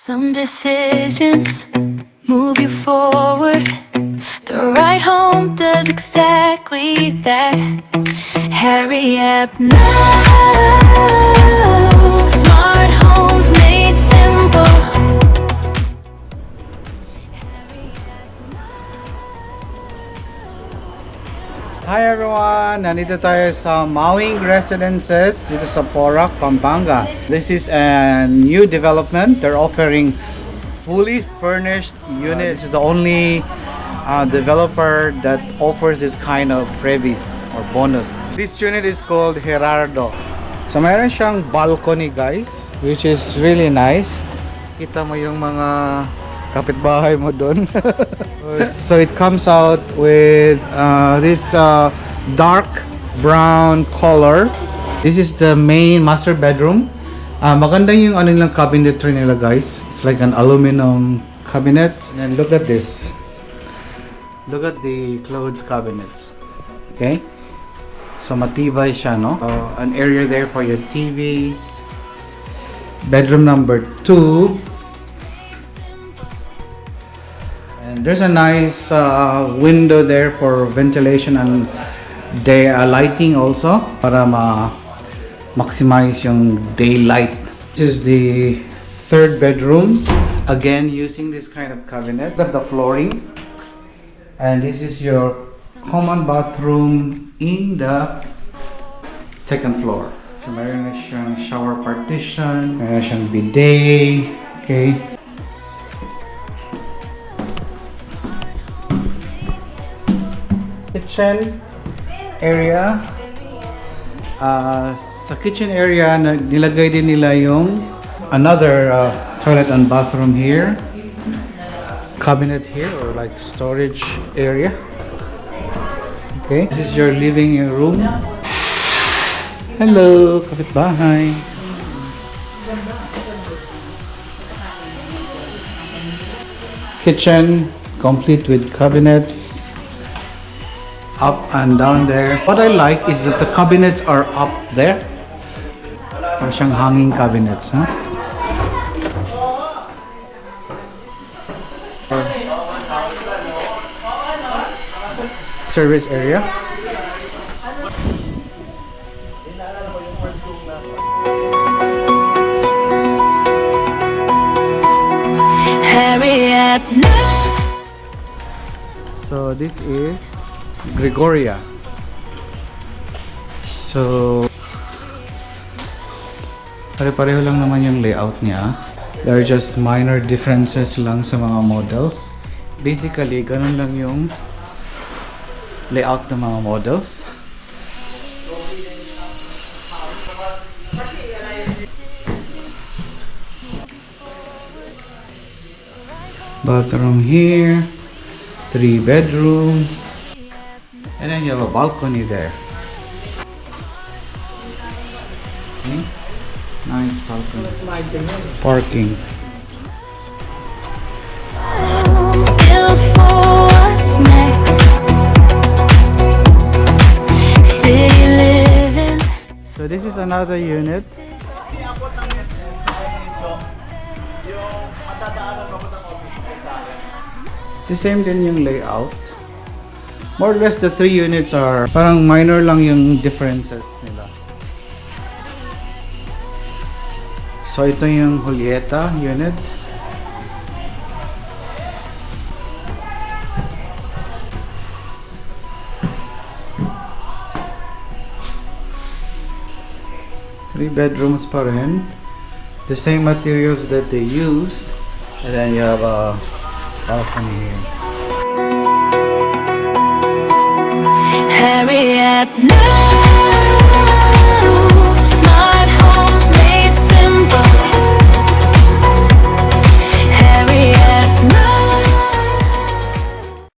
Some decisions move you forward. The ride home does exactly that. Hurry up now. Smart homes made simple. Hi everyone! Nandito tayo sa Mawing Residences dito sa Porac, Pampanga. This is a new development. They're offering fully furnished units. This is the only developer that offers this kind of freebies or bonus. This unit is called Gerardo. So mayroon siyang balcony guys, which is really nice. Kita mo yung mga kapitbahay mo doon. So it comes out with this dark brown color. This is the main master bedroom. Maganda yung ano nilang cabinetry nila guys. It's like an aluminum cabinet. And look at this. Look at the clothes cabinets. Okay? So matibay siya, no? An area there for your TV. Bedroom number 2. And there's a nice window there for ventilation and lighting also para maximize yung daylight. This is the third bedroom. Again, using this kind of cabinet. Look at the flooring. And this is your common bathroom in the second floor. So meron na siyang shower partition, meron siyang bidet. Okay. Kitchen area. Sa kitchen area, nilagay din nila yung another toilet and bathroom here. Cabinet here or like storage area. Okay, this is your living room. Hello, kapitbahay. Kitchen complete with cabinets. Up and down there. What I like is that the cabinets are up there. Parang siyang hanging cabinets, huh? Service area. Hurry up now. So this is Gregoria. So pare-pareho lang naman yung layout niya. There are just minor differences lang sa mga models. Basically, ganun lang yung layout ng mga models. Bathroom here, 3 bedrooms. And then you have a balcony there. Okay. Nice balcony. Parking. Build for what's next. City living. So this is another unit. The same din yung layout. More or less the 3 units are parang minor lang yung differences nila. So ito yung Julieta unit. Three bedrooms pa rin. The same materials that they used. And then you have a balcony here. Hurry up now.